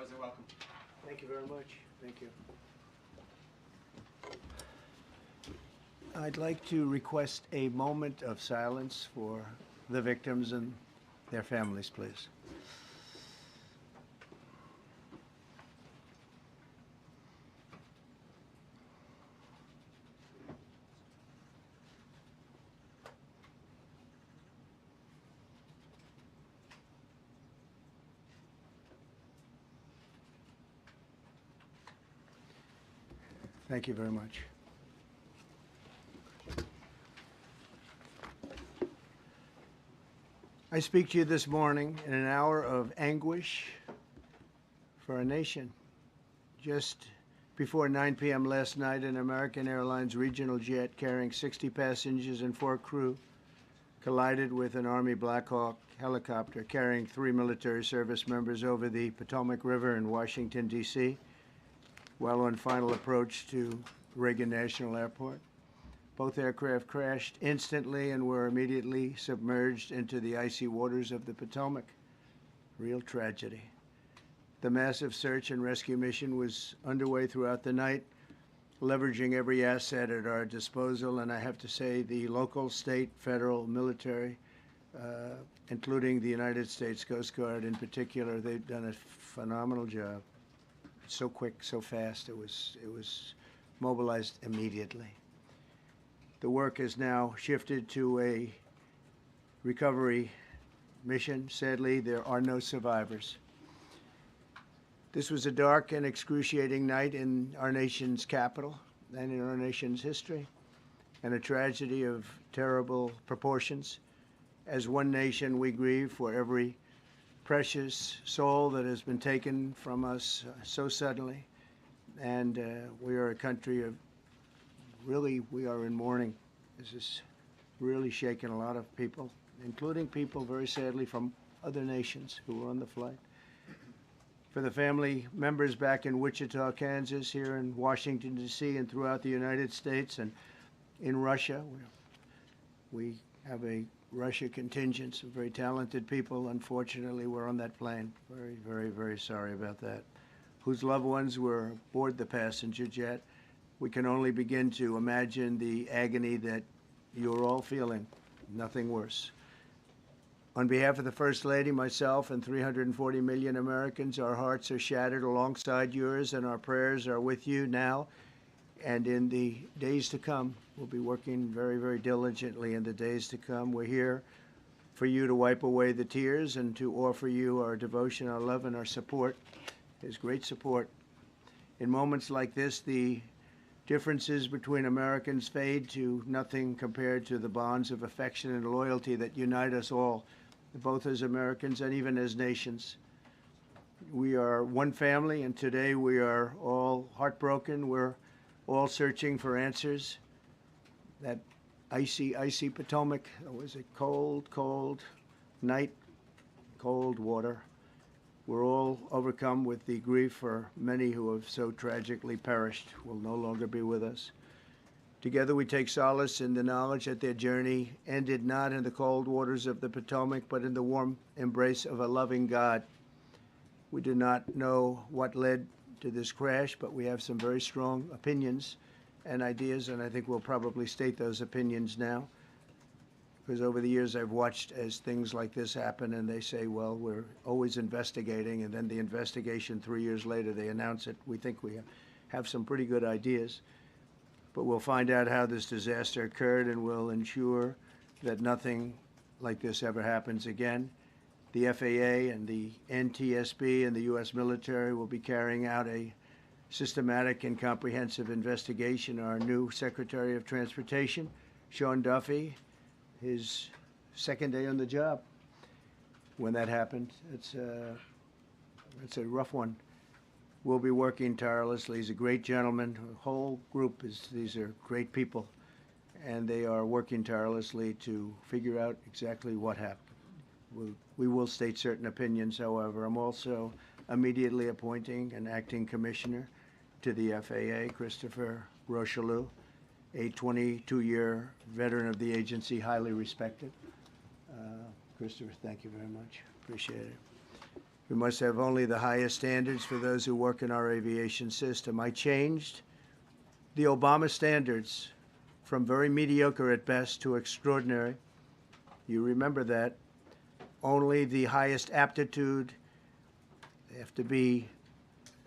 President, welcome. Thank you very much. Thank you. I'd like to request a moment of silence for the victims and their families, please. Thank you very much. I speak to you this morning in an hour of anguish for our nation. Just before 9 p.m. last night, an American Airlines regional jet carrying 60 passengers and 4 crew collided with an Army Black Hawk helicopter carrying 3 military service members over the Potomac River in Washington, D.C., while on final approach to Reagan National Airport. Both aircraft crashed instantly and were immediately submerged into the icy waters of the Potomac. Real tragedy. The massive search and rescue mission was underway throughout the night, leveraging every asset at our disposal, and I have to say the local, state, federal, military, including the United States Coast Guard in particular, they've done a phenomenal job. So quick, so fast, it was mobilized immediately. The work has now shifted to a recovery mission. Sadly, there are no survivors. This was a dark and excruciating night in our nation's capital and in our nation's history, and a tragedy of terrible proportions. As one nation, we grieve for every precious soul that has been taken from us so suddenly, and we are a country of really, we are in mourning. This is really shaken a lot of people, including people, very sadly, from other nations who were on the flight. For the family members back in Wichita, Kansas, here in Washington, D.C., and throughout the United States and in Russia, we have a Russia contingent, some very talented people. Unfortunately, were on that plane. Very, very, very sorry about that. Whose loved ones were aboard the passenger jet. We can only begin to imagine the agony that you're all feeling. Nothing worse. On behalf of the First Lady, myself, and 340 million Americans, our hearts are shattered alongside yours, and our prayers are with you now and in the days to come. We'll be working very, very diligently in the days to come. We're here for you to wipe away the tears and to offer you our devotion, our love, and our support. There's great support. In moments like this, the differences between Americans fade to nothing compared to the bonds of affection and loyalty that unite us all, both as Americans and even as nations. We are one family, and today we are all heartbroken. We're all searching for answers. That icy, icy Potomac, it was a cold, cold night, cold water. We're all overcome with the grief for many who have so tragically perished, will no longer be with us. Together we take solace in the knowledge that their journey ended not in the cold waters of the Potomac, but in the warm embrace of a loving God. We do not know what led to this crash, but we have some very strong opinions and ideas, and I think we'll probably state those opinions now. Because over the years I've watched as things like this happen, and they say, well, we're always investigating, and then the investigation 3 years later, they announce it. We think we have some pretty good ideas, but we'll find out how this disaster occurred, and we'll ensure that nothing like this ever happens again. The FAA and the NTSB and the U.S. military will be carrying out a systematic and comprehensive investigation. Our new Secretary of Transportation, Sean Duffy, his second day on the job when that happened. It's a rough one. We'll be working tirelessly. He's a great gentleman. The whole group these are great people, and they are working tirelessly to figure out exactly what happened. We will state certain opinions, however. I'm also immediately appointing an acting commissioner to the FAA, Christopher Rocheleau, a 22-year veteran of the agency, highly respected. Christopher, thank you very much. Appreciate it. We must have only the highest standards for those who work in our aviation system. I changed the Obama standards from very mediocre at best to extraordinary. You remember that. Only the highest aptitude, they have to be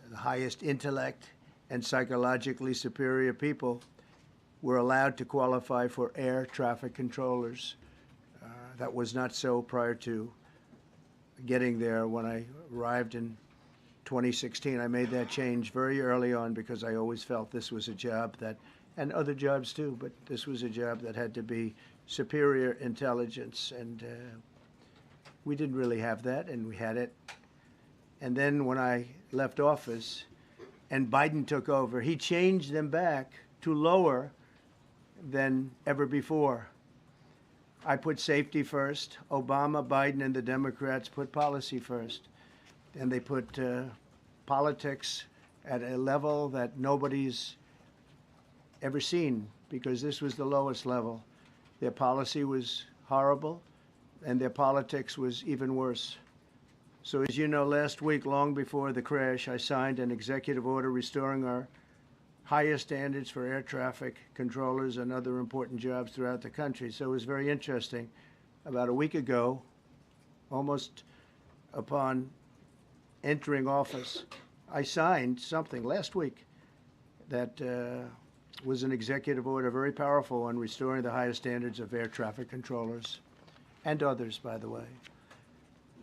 the highest intellect and psychologically superior people were allowed to qualify for air traffic controllers. That was not so prior to getting there. When I arrived in 2016, I made that change very early on because I always felt this was a job that, and other jobs too, but this was a job that had to be superior intelligence, and we didn't really have that, and we had it. And then when I left office and Biden took over, he changed them back to lower than ever before. I put safety first. Obama, Biden, and the Democrats put policy first. And they put politics at a level that nobody's ever seen, because this was the lowest level. Their policy was horrible, and their politics was even worse. So as you know, last week, long before the crash, I signed an executive order restoring our highest standards for air traffic controllers and other important jobs throughout the country. So it was very interesting. About a week ago, almost upon entering office, I signed something last week that was an executive order, very powerful, on restoring the highest standards of air traffic controllers and others, by the way.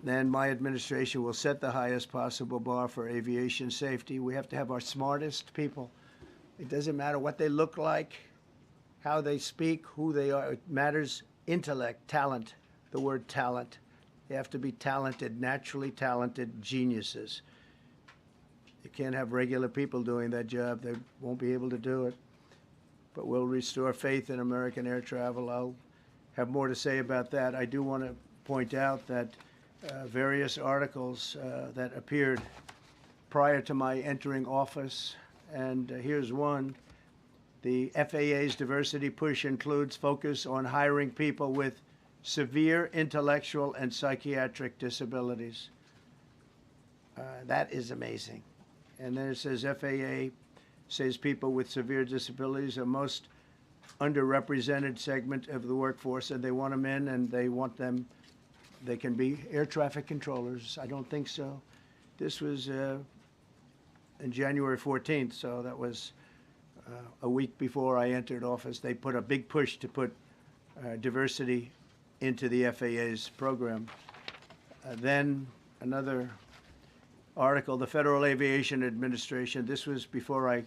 Then my administration will set the highest possible bar for aviation safety. We have to have our smartest people. It doesn't matter what they look like, how they speak, who they are. It matters intellect, talent, the word talent. They have to be talented, naturally talented geniuses. You can't have regular people doing that job. They won't be able to do it. But we'll restore faith in American air travel. I'll have more to say about that. I do want to point out that various articles that appeared prior to my entering office, and here's one. The FAA's diversity push includes focus on hiring people with severe intellectual and psychiatric disabilities. That is amazing. And then it says FAA says people with severe disabilities are most underrepresented segment of the workforce, and they want them in, and they want them, they can be air traffic controllers. I don't think so. This was in January 14th, so that was a week before I entered office. They put a big push to put diversity into the FAA's program. Then another article, the Federal Aviation Administration, this was before I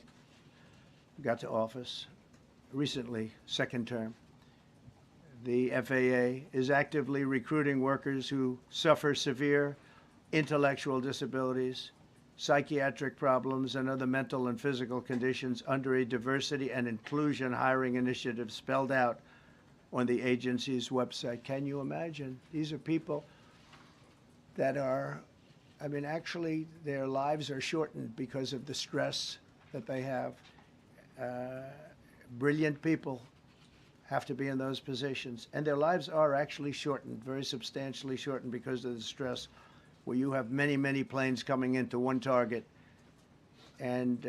got to office, recently, second term. The FAA is actively recruiting workers who suffer severe intellectual disabilities, psychiatric problems, and other mental and physical conditions under a diversity and inclusion hiring initiative spelled out on the agency's website. Can you imagine? These are people that are, I mean, actually, their lives are shortened because of the stress that they have. Brilliant people have to be in those positions, and their lives are actually shortened, very substantially shortened, because of the stress, where you have many, many planes coming into one target, and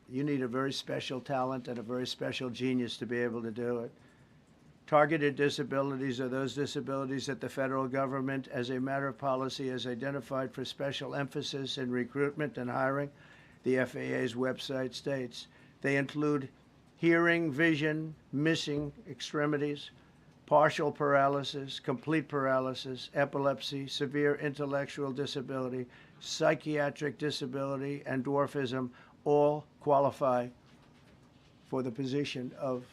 you need a very special talent and a very special genius to be able to do it. Targeted disabilities are those disabilities that the federal government, as a matter of policy, has identified for special emphasis in recruitment and hiring. The FAA's website states they include hearing, vision, missing extremities, partial paralysis, complete paralysis, epilepsy, severe intellectual disability, psychiatric disability, and dwarfism all qualify for the position of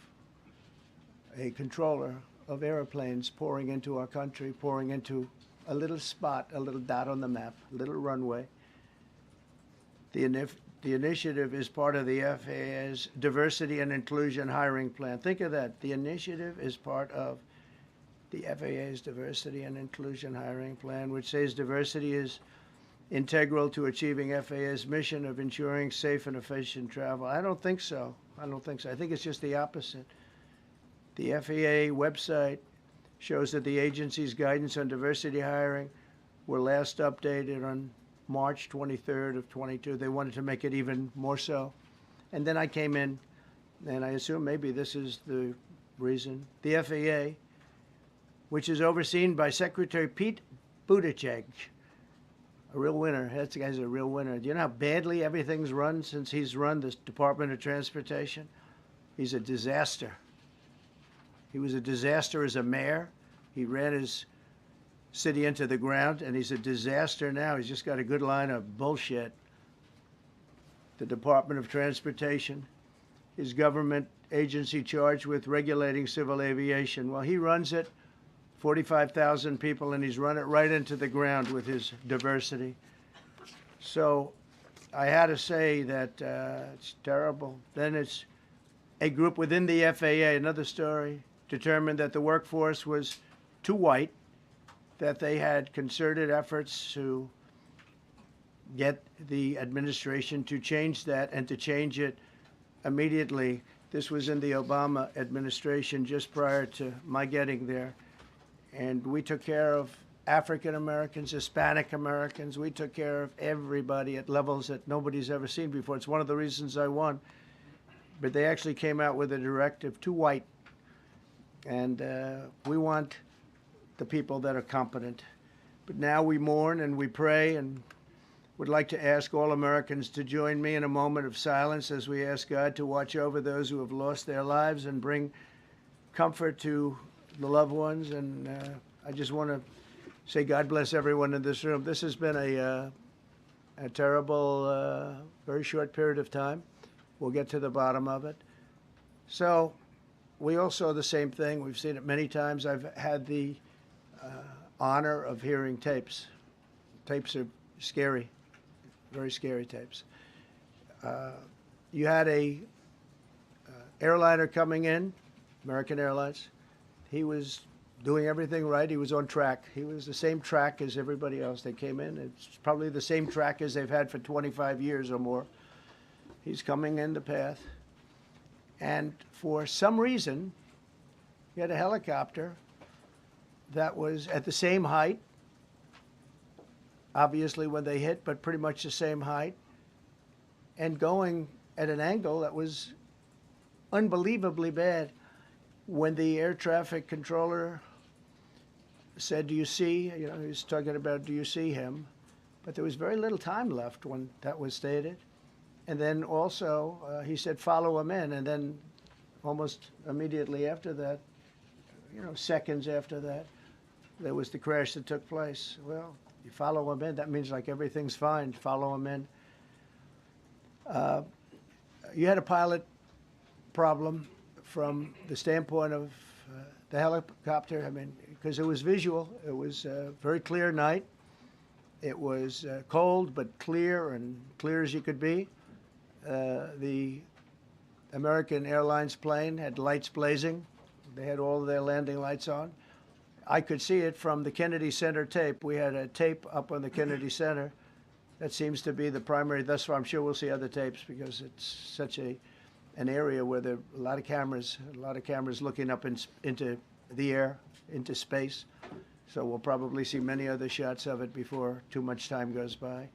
a controller of airplanes pouring into our country, pouring into a little spot, a little dot on the map, a little runway. The initiative is part of the FAA's diversity and inclusion hiring plan. Think of that. The initiative is part of the FAA's diversity and inclusion hiring plan, which says diversity is integral to achieving FAA's mission of ensuring safe and efficient travel. I don't think so. I don't think so. I think it's just the opposite. The FAA website shows that the agency's guidance on diversity hiring were last updated on March 23rd of 22. They wanted to make it even more so. And then I came in, and I assume maybe this is the reason. The FAA, which is overseen by Secretary Pete Buttigieg, a real winner. That guy's a real winner. Do you know how badly everything's run since he's run this Department of Transportation? He's a disaster. He was a disaster as a mayor. He ran his city into the ground, and he's a disaster now. He's just got a good line of bullshit. The Department of Transportation, his government agency charged with regulating civil aviation. Well, he runs it, 45,000 people, and he's run it right into the ground with his diversity. So I had to say that it's terrible. Then it's a group within the FAA, another story, determined that the workforce was too white, that they had concerted efforts to get the administration to change that and to change it immediately. This was in the Obama administration just prior to my getting there. And we took care of African Americans, Hispanic Americans. We took care of everybody at levels that nobody's ever seen before. It's one of the reasons I won. But they actually came out with a directive, too white. And we want the people that are competent. But now we mourn and we pray and would like to ask all Americans to join me in a moment of silence as we ask God to watch over those who have lost their lives and bring comfort to the loved ones. And I just want to say God bless everyone in this room. This has been a terrible, very short period of time. We'll get to the bottom of it. So we all saw the same thing. We've seen it many times. I've had the honor of hearing tapes. Tapes are scary, very scary tapes. You had a airliner coming in, American Airlines. He was doing everything right. He was on track. He was the same track as everybody else. They came in. It's probably the same track as they've had for 25 years or more. He's coming in the path. And for some reason, he had a helicopter that was at the same height, obviously when they hit, but pretty much the same height, and going at an angle that was unbelievably bad. When the air traffic controller said, do you see, he was talking about, do you see him? But there was very little time left when that was stated. And then also, he said, follow him in. And then almost immediately after that, seconds after that, there was the crash that took place. Well, you follow him in, that means like everything's fine. Follow him in. You had a pilot problem from the standpoint of the helicopter. I mean, because it was visual. It was a very clear night. It was cold but clear, and clear as you could be. The American Airlines plane had lights blazing. They had all of their landing lights on. I could see it from the Kennedy Center tape. We had a tape up on the Kennedy Center. That seems to be the primary. Thus far, I'm sure we'll see other tapes because it's such an area where there are a lot of cameras looking up into the air, into space. So we'll probably see many other shots of it before too much time goes by.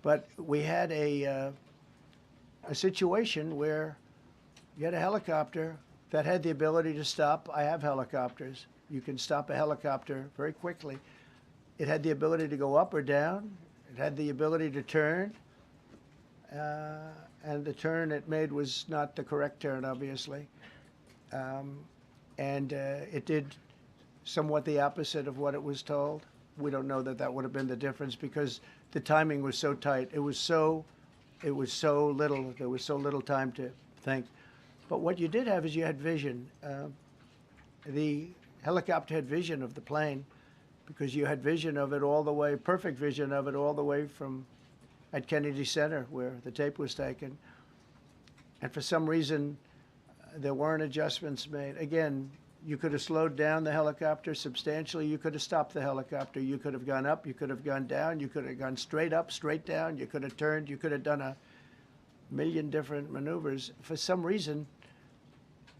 But we had a situation where you had a helicopter that had the ability to stop. I have helicopters. You can stop a helicopter very quickly. It had the ability to go up or down. It had the ability to turn. And the turn it made was not the correct turn, obviously. It did somewhat the opposite of what it was told. We don't know that would have been the difference because the timing was so tight. It was so little. There was so little time to think. But what you did have is you had vision. The helicopter had vision of the plane because you had vision of it all the way, perfect vision of it all the way from at Kennedy Center where the tape was taken. And for some reason, there weren't adjustments made. Again, you could have slowed down the helicopter substantially. You could have stopped the helicopter. You could have gone up. You could have gone down. You could have gone straight up, straight down. You could have turned. You could have done a million different maneuvers. For some reason,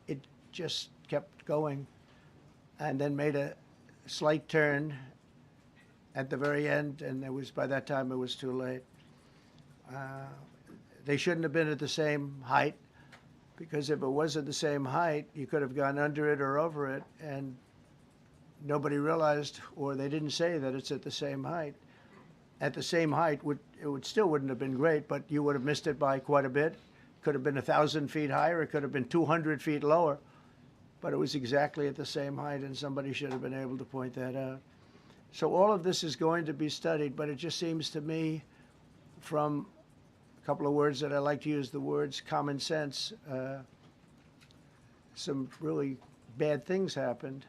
it just kept going and then made a slight turn at the very end, and by that time it was too late. They shouldn't have been at the same height, because if it was at the same height, you could have gone under it or over it, and nobody realized, or they didn't say that it's at the same height. At the same height, still wouldn't have been great, but you would have missed it by quite a bit. Could have been 1,000 feet higher. It could have been 200 feet lower, but it was exactly at the same height, and somebody should have been able to point that out. So all of this is going to be studied, but it just seems to me, from a couple of words that I like to use, the words common sense, some really bad things happened,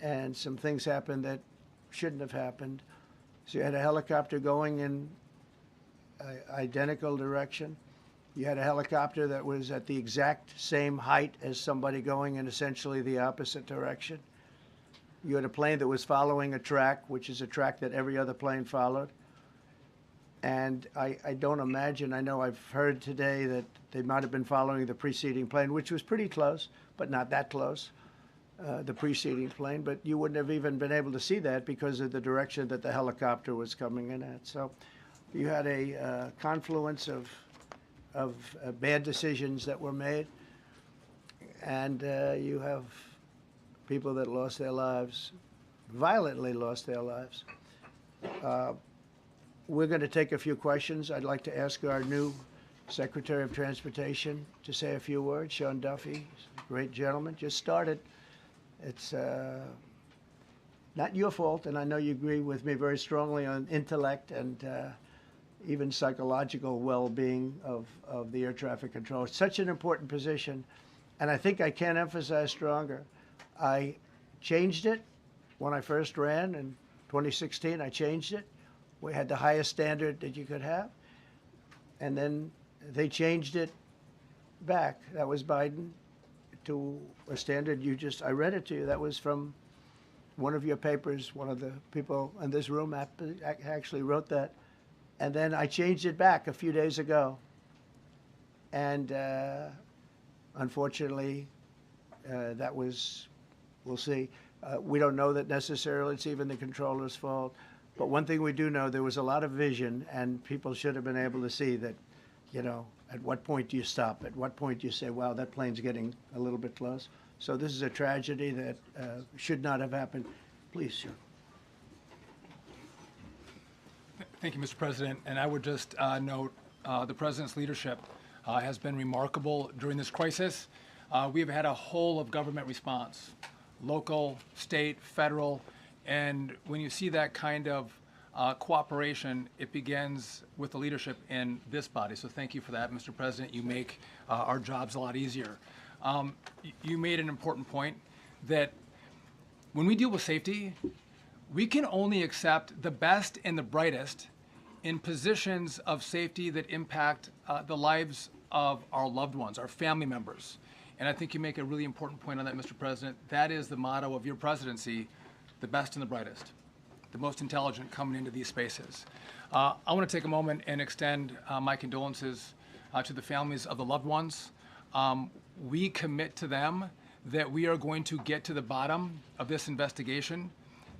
and some things happened that shouldn't have happened. So you had a helicopter going in an identical direction. You had a helicopter that was at the exact same height as somebody going in essentially the opposite direction. You had a plane that was following a track, which is a track that every other plane followed. And I don't imagine, I know I've heard today that they might have been following the preceding plane, which was pretty close, but not that close, the preceding plane. But you wouldn't have even been able to see that because of the direction that the helicopter was coming in at. So you had a confluence of bad decisions that were made, and you have people that lost their lives, violently lost their lives. We're going to take a few questions. I'd like to ask our new Secretary of Transportation to say a few words. Sean Duffy, great gentleman, just started. It's not your fault, and I know you agree with me very strongly on intellect and even psychological well-being of the air traffic control. It's such an important position, and I think I can't emphasize stronger. I changed it when I first ran in 2016. I changed it. We had the highest standard that you could have, and then they changed it back. That was Biden, to a standard I read it to you. That was from one of your papers. One of the people in this room actually wrote that. And then I changed it back a few days ago. And unfortunately, that was, we'll see. We don't know that necessarily it's even the controller's fault. But one thing we do know, there was a lot of vision, and people should have been able to see that, you know, at what point do you stop? At what point do you say, wow, that plane's getting a little bit close? So this is a tragedy that should not have happened. Please, sir. Thank you, Mr. President. And I would just note the President's leadership has been remarkable during this crisis. We've had a whole of government response, local, state, federal, and when you see that kind of cooperation, it begins with the leadership in this body. So thank you for that, Mr. President. You make our jobs a lot easier. You made an important point that when we deal with safety, we can only accept the best and the brightest in positions of safety that impact the lives of our loved ones, our family members. And I think you make a really important point on that, Mr. President. That is the motto of your presidency, the best and the brightest, the most intelligent coming into these spaces. I want to take a moment and extend my condolences to the families of the loved ones. We commit to them that we are going to get to the bottom of this investigation,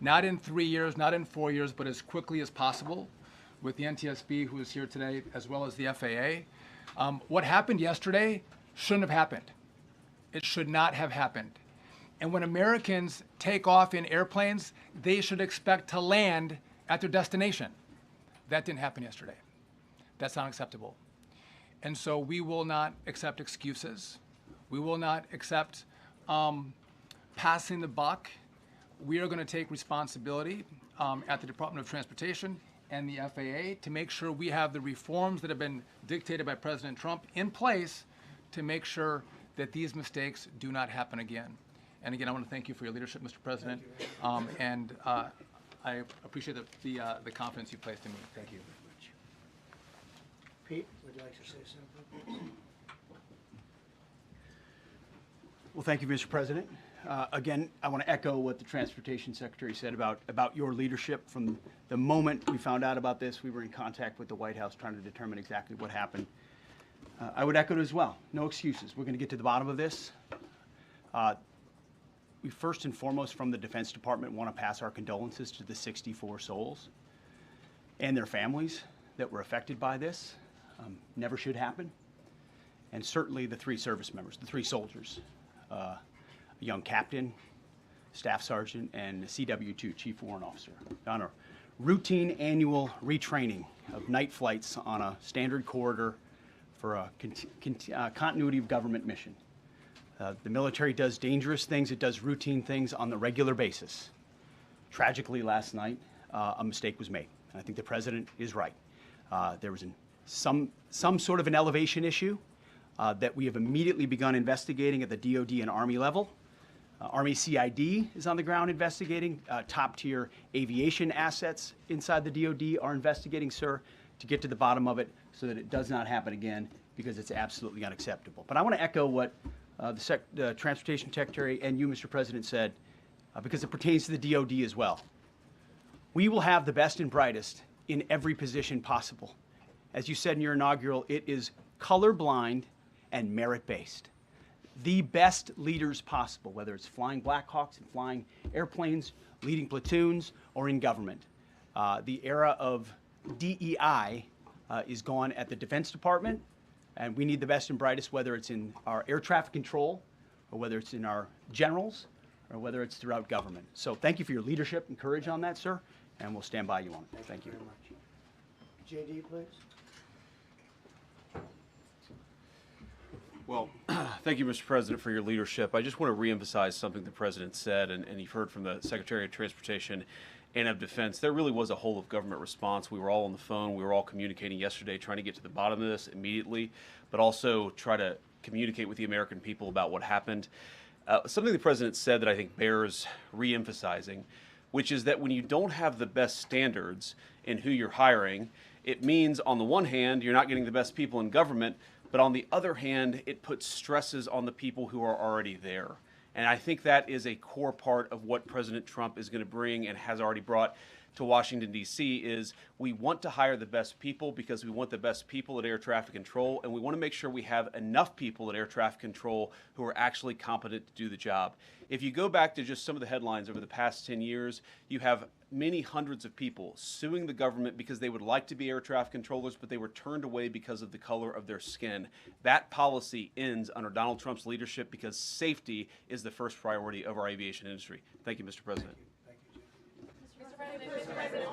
not in 3 years, not in 4 years, but as quickly as possible, with the NTSB, who is here today, as well as the FAA. What happened yesterday shouldn't have happened. It should not have happened. And when Americans take off in airplanes, they should expect to land at their destination. That didn't happen yesterday. That's not acceptable. And so we will not accept excuses. We will not accept passing the buck. We are going to take responsibility at the Department of Transportation and the FAA to make sure we have the reforms that have been dictated by President Trump in place to make sure that these mistakes do not happen again. And again, I want to thank you for your leadership, Mr. President, and I appreciate the confidence you placed in me. Thank you. Pete, would you like to say something? Well, thank you, Mr. President. Again, I want to echo what the Transportation Secretary said about your leadership. From the moment we found out about this, we were in contact with the White House trying to determine exactly what happened. I would echo it as well. No excuses. We're going to get to the bottom of this. we first and foremost from the Defense Department want to pass our condolences to the 64 souls and their families that were affected by this. Never should happen. And certainly the 3 service members, the 3 soldiers, a young captain, staff sergeant, and a CW2, chief warrant officer, on a routine annual retraining of night flights on a standard corridor for a continuity of government mission. The military does dangerous things, it does routine things on the regular basis. Tragically, last night, a mistake was made. And I think the president is right. There was some sort of an elevation issue that we have immediately begun investigating at the DoD and Army level. Army CID is on the ground investigating. Top-tier aviation assets inside the DoD are investigating, sir, to get to the bottom of it so that it does not happen again, because it's absolutely unacceptable. But I want to echo what the Transportation Secretary and you, Mr. President, said, because it pertains to the DoD as well. We will have the best and brightest in every position possible. As you said in your inaugural, it is colorblind and merit-based. The best leaders possible, whether it's flying Black Hawks and flying airplanes, leading platoons, or in government. The era of DEI is gone at the Defense Department, and we need the best and brightest, whether it's in our air traffic control, or whether it's in our generals, or whether it's throughout government. So thank you for your leadership and courage on that, sir, and we'll stand by you on it. Thank you. Very much. JD, please. Well, thank you, Mr. President, for your leadership. I just want to reemphasize something the President said, and you've heard from the Secretary of Transportation and of Defense. There really was a whole of government response. We were all on the phone. We were all communicating yesterday, trying to get to the bottom of this immediately, but also try to communicate with the American people about what happened. Something the President said that I think bears reemphasizing, which is that when you don't have the best standards in who you're hiring, it means, on the one hand, you're not getting the best people in government, but on the other hand, it puts stresses on the people who are already there. And I think that is a core part of what President Trump is going to bring and has already brought to Washington, D.C., is we want to hire the best people because we want the best people at air traffic control, and we want to make sure we have enough people at air traffic control who are actually competent to do the job. If you go back to just some of the headlines over the past 10 years, you have many hundreds of people suing the government because they would like to be air traffic controllers, but they were turned away because of the color of their skin. That policy ends under Donald Trump's leadership because safety is the first priority of our aviation industry. Thank you, Mr. President. Mr. President,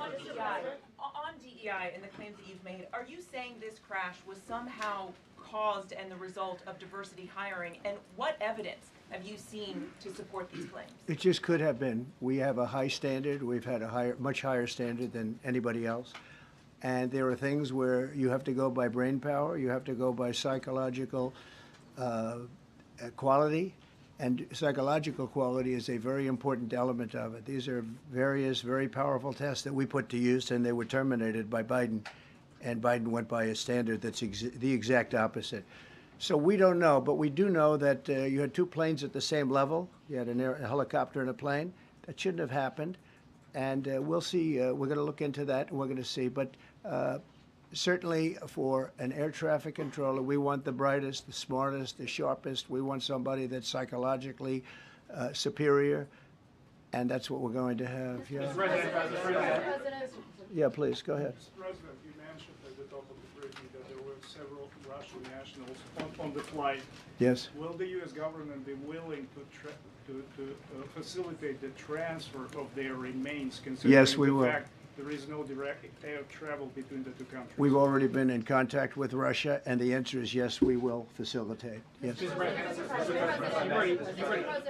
on DEI and the claims that you've made, are you saying this crash was somehow caused and the result of diversity hiring? And what evidence have you seen to support these claims? It just could have been. We have a high standard. We've had a much higher standard than anybody else. And there are things where you have to go by brain power. You have to go by psychological quality. And psychological quality is a very important element of it. These are various very powerful tests that we put to use, and they were terminated by Biden. And Biden went by a standard that's the exact opposite. So we don't know, but we do know that you had 2 planes at the same level. You had a helicopter and a plane. That shouldn't have happened. And we'll see. We're going to look into that, and we're going to see. But certainly for an air traffic controller, we want the brightest, the smartest, the sharpest. We want somebody that's psychologically superior, and that's what we're going to have. Yeah. Mr. President. Yeah, please, go ahead. Mr. President, you mentioned at the top of the briefing that there were several Russian nationals on the flight. Yes. Will the U.S. government be willing to facilitate the transfer of their remains, considering Yes, we the will. fact there is no direct air travel between the 2 countries? We've already been in contact with Russia, and the answer is yes, we will facilitate. Yes.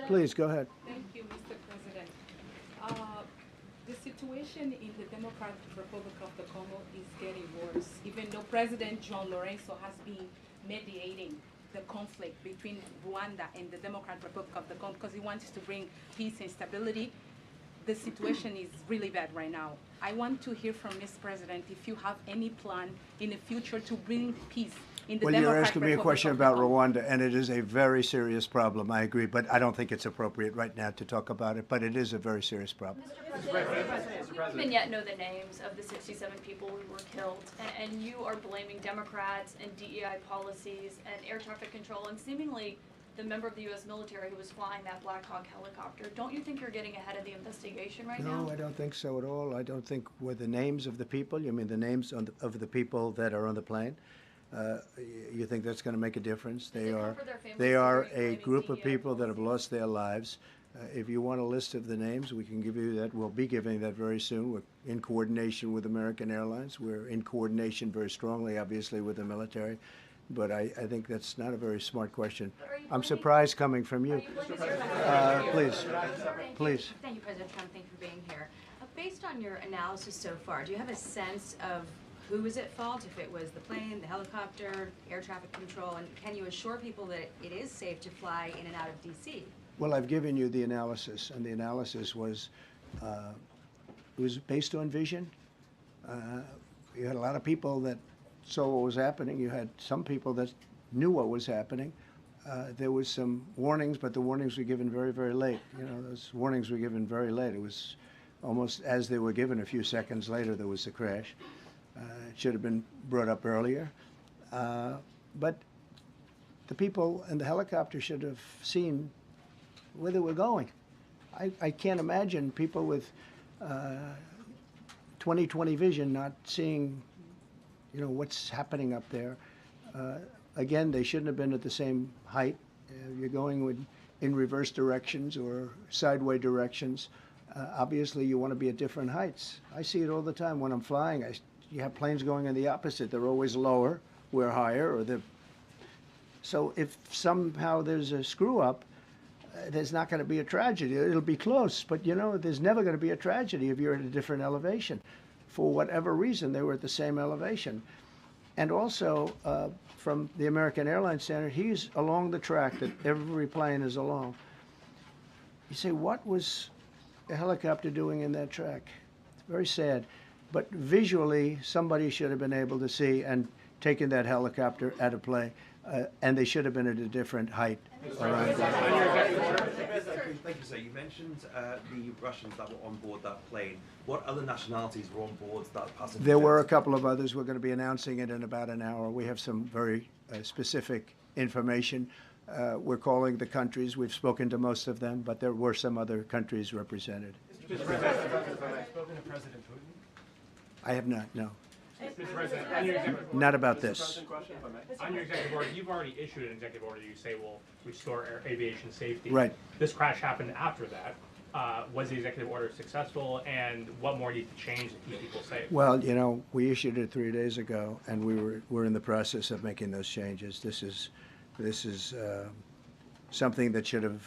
Please, go ahead. Thank you, Mr. President. The situation in the Democratic Republic of the Congo is getting worse, even though President John Lorenzo has been mediating the conflict between Rwanda and the Democratic Republic of the Congo because he wants to bring peace and stability. The situation is really bad right now. I want to hear from Ms. President if you have any plan in the future to bring peace in the Well, Democratic you're asking me a Republic question of the about Congo. Rwanda, and it is a very serious problem, I agree, but I don't think it's appropriate right now to talk about it, but it is a very serious problem. We don't even yet know the names of the 67 people who were killed, and you are blaming Democrats and DEI policies and air traffic control and seemingly the member of the U.S. military who was flying that Black Hawk helicopter. Don't you think you're getting ahead of the investigation right now? No, I don't think so at all. I don't think with the names of the people, you mean the names of the people that are on the plane, you think that's going to make a difference? They are a group of people that have lost their lives. If you want a list of the names, we can give you that. We'll be giving that very soon. We're in coordination with American Airlines. We're in coordination very strongly, obviously, with the military. But I think that's not a very smart question. I'm surprised coming from you. Please. Please. Thank you, President Trump. Thank you for being here. Based on your analysis so far, do you have a sense of who was at fault, if it was the plane, the helicopter, air traffic control, and can you assure people that it is safe to fly in and out of D.C.? Well, I've given you the analysis, and the analysis was it was based on vision. You had a lot of people that saw what was happening. You had some people that knew what was happening. There was some warnings, but the warnings were given very, very late. You know, those warnings were given very late. It was almost as they were given. A few seconds later, there was a crash. It should have been brought up earlier. But the people in the helicopter should have seen where they were going. I can't imagine people with 20/20 vision not seeing, you know, what's happening up there. Again, they shouldn't have been at the same height. You're going in reverse directions or sideways directions. Obviously, you want to be at different heights. I see it all the time when I'm flying. You have planes going in the opposite. They're always lower, we're higher, or they're... So if somehow there's a screw up, there's not going to be a tragedy. It'll be close, but you know, there's never going to be a tragedy if you're at a different elevation. For whatever reason, they were at the same elevation. And also, from the American Airlines standard, he's along the track that every plane is along. You say, what was a helicopter doing in that track? It's very sad. But visually, somebody should have been able to see and taken that helicopter out of play. And they should have been at a different height around that. Thank you, sir. You mentioned the Russians that were on board that plane. What other nationalities were on board that passenger? There were a couple of others. We're going to be announcing it in about an hour. We have some very specific information. We're calling the countries. We've spoken to most of them, but there were some other countries represented. Mr. President, have you spoken to President Putin? I have not, no. Mr. President, on your executive order, Not about this. On your executive order, you've already issued an executive order. You say will restore aviation safety. Right. This crash happened after that. Was the executive order successful, and what more needs to change to keep people safe? Well, you know, we issued it 3 days ago, and we're in the process of making those changes. This is something that should have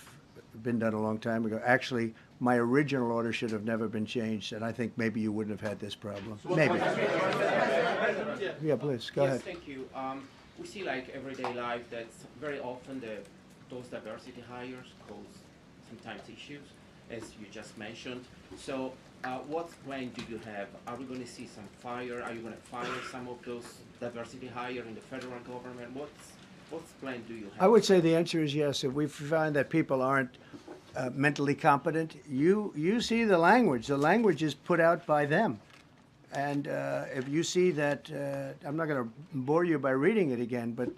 been done a long time ago. Actually, my original order should have never been changed, and I think maybe you wouldn't have had this problem. Maybe. Yeah, please, go ahead. Yes, thank you. We see like everyday life that very often those diversity hires cause sometimes issues, as you just mentioned. So what plan do you have? Are we going to see some fire? Are you going to fire some of those diversity hires in the federal government? What plan do you have? I would say the answer is yes. If we find that people aren't mentally competent, you see the language. The language is put out by them. And if you see that, I'm not going to bore you by reading it again, but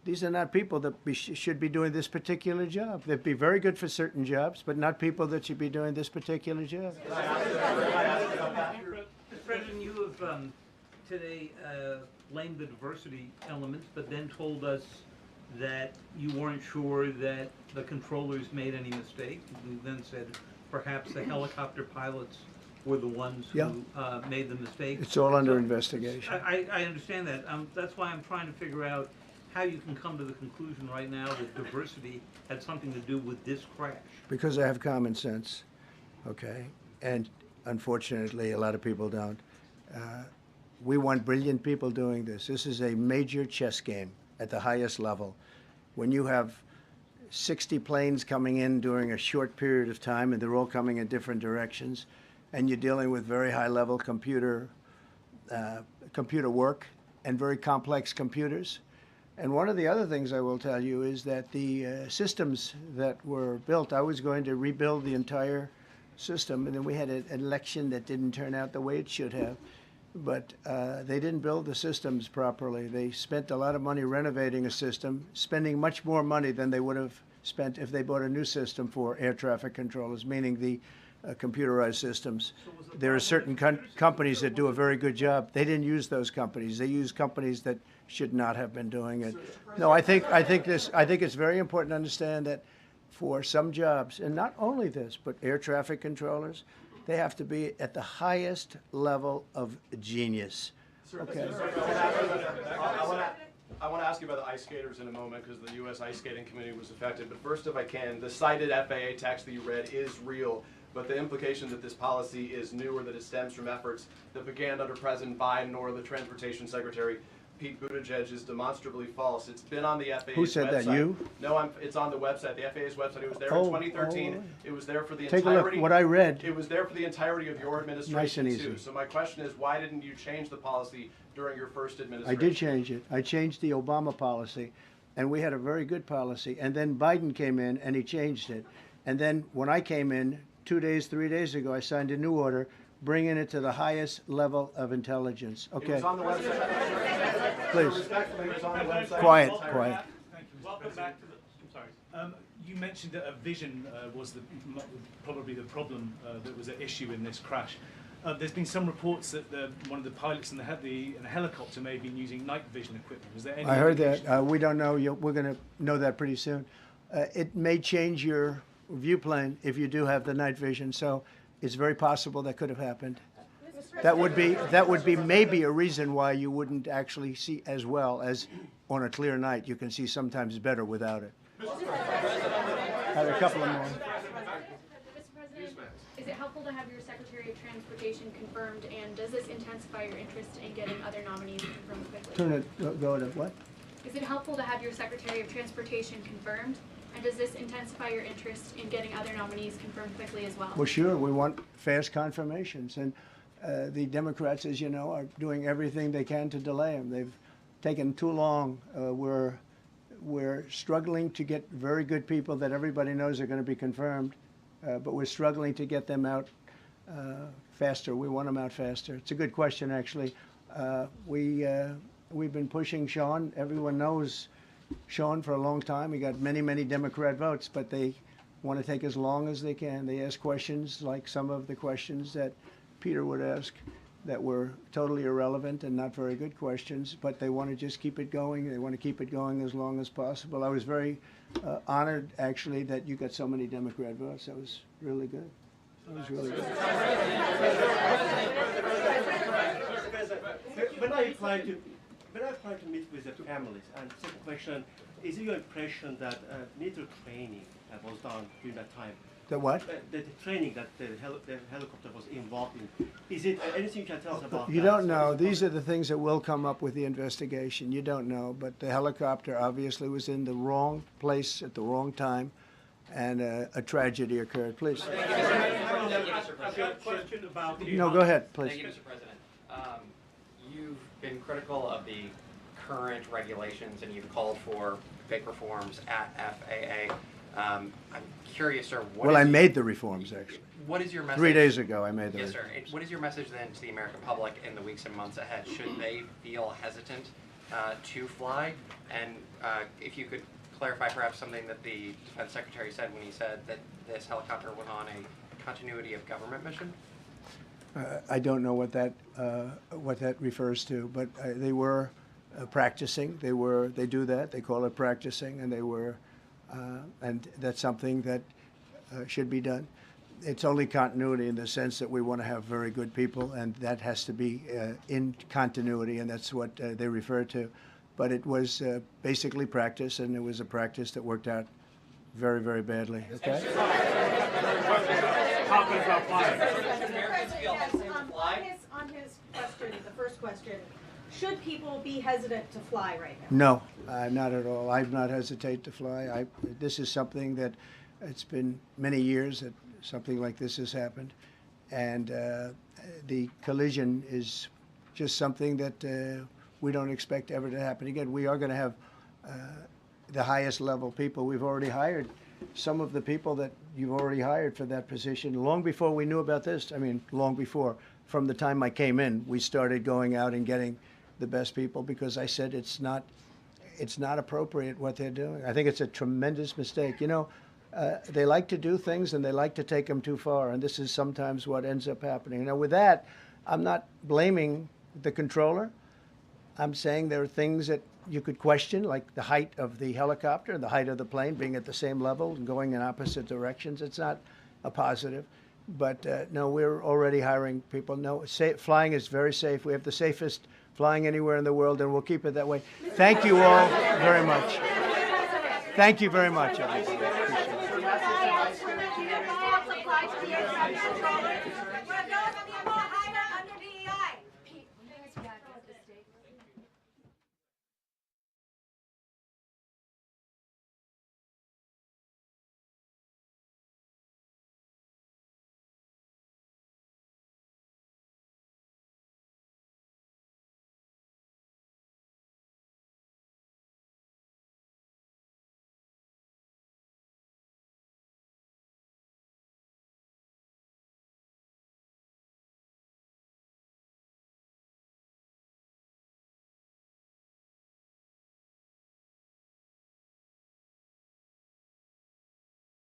these are not people that should be doing this particular job. They'd be very good for certain jobs, but not people that should be doing this particular job. Mr. President, you have today blamed the diversity elements, but then told us that you weren't sure that the controllers made any mistake. You then said perhaps the helicopter pilots were the ones who made the mistake. It's all under investigation. I understand that. That's why I'm trying to figure out how you can come to the conclusion right now that diversity had something to do with this crash. Because I have common sense, okay? And unfortunately, a lot of people don't. We want brilliant people doing this. This is a major chess game at the highest level. When you have 60 planes coming in during a short period of time, and they're all coming in different directions, and you're dealing with very high-level computer work and very complex computers. And one of the other things I will tell you is that the systems that were built, I was going to rebuild the entire system, and then we had an election that didn't turn out the way it should have. But they didn't build the systems properly. They spent a lot of money renovating a system, spending much more money than they would have spent if they bought a new system for air traffic controllers, meaning the computerized systems. There are certain companies that do a very good job. They didn't use those companies. They used companies that should not have been doing it. No, I think it's very important to understand that for some jobs, and not only this, but air traffic controllers, they have to be at the highest level of genius. Okay. I want to ask you about the ice skaters in a moment because the U.S. ice skating community was affected. But first, if I can, the cited FAA text that you read is real. But the implication that this policy is new or that it stems from efforts that began under President Biden or the Transportation Secretary Pete Buttigieg is demonstrably false. It's been on the FAA's website. Who said that, you? No, it's on the website, the FAA's website. It was there in 2013. It was there for the Take entirety. a look. What I read. It was there for the entirety of your administration, Nice and easy. too. So my question is, why didn't you change the policy during your first I administration? did change it. I changed the Obama policy, and we had a very good policy. And then Biden came in, and he changed it. And then when I came in 3 days ago, I signed a new order bringing it to the highest level of intelligence. Okay. It was on the website. Please. Respectfully, it was on the website. Quiet. Thank you, Mr. President. I'm sorry. You mentioned that a vision was probably the problem that was at issue in this crash. There's been some reports that one of the pilots in the helicopter may have been using night vision equipment. Was there any? I heard that. We don't know. We're going to know that pretty soon. It may change your view plane if you do have the night vision. So it's very possible that could have happened. That would be maybe a reason why you wouldn't actually see as well as on a clear night. You can see sometimes better without it. I have a couple of more. Mr. President, is it helpful to have your Secretary of Transportation confirmed, and does this intensify your interest in getting other nominees confirmed quickly? Turn it. Go to what? Is it helpful to have your Secretary of Transportation confirmed, and does this intensify your interest in getting other nominees confirmed quickly as well? Well, sure. We want fast confirmations, and the Democrats, as you know, are doing everything they can to delay them. They've taken too long. We're struggling to get very good people that everybody knows are going to be confirmed, but we're struggling to get them out faster. We want them out faster. It's a good question, actually. We've been pushing Sean. Everyone knows Sean for a long time. He got many, many Democrat votes, but they want to take as long as they can. They ask questions like some of the questions that Peter would ask that were totally irrelevant and not very good questions, but they want to just keep it going. They want to keep it going as long as possible. I was very honored, actually, that you got so many Democrat votes. That was really good. That was really good. When I applied to meet with the families, and second question, is it your impression that military training was done during that time? The what? The training that the helicopter was involved in. Is it anything you can tell us about You that? don't know. These are the things that will come up with the investigation. You don't know. But the helicopter obviously was in the wrong place at the wrong time, and a tragedy occurred. Please. No, go ahead, please. Thank you, Mr. President. You've been critical of the current regulations, and you've called for big reforms at FAA. I'm curious, sir. Well, I made the reforms, actually. What is your message? 3 days ago, I made the Yes, reforms. sir. What is your message then to the American public in the weeks and months ahead? Should they feel hesitant to fly? And if you could clarify perhaps something that the Defense Secretary said when he said that this helicopter was on a continuity of government mission? I don't know what that refers to, but they were practicing. They do that. They call it practicing, and they were, and that's something that should be done. It's only continuity in the sense that we want to have very good people, and that has to be in continuity, and that's what they refer to. But it was basically practice, and it was a practice that worked out very, very badly. Okay. On his question, the first question, should people be hesitant to fly right now? No, not at all. I've not hesitated to fly. This is something that it's been many years that something like this has happened, and the collision is just something that we don't expect ever to happen again. We are going to have the highest level people. We've already hired some of the people that you've already hired for that position long before we knew about this. I mean, long before. From the time I came in, we started going out and getting the best people because I said it's not it's not appropriate what they're doing. I think it's a tremendous mistake. You know, they like to do things and they like to take them too far, and this is sometimes what ends up happening. Now, with that, I'm not blaming the controller. I'm saying there are things that you could question, like the height of the helicopter, the height of the plane being at the same level and going in opposite directions. It's not a positive. But no, we're already hiring people. No, flying is very safe. We have the safest flying anywhere in the world, and we'll keep it that way. Thank you all very much. Thank you very much, everybody. Appreciate it.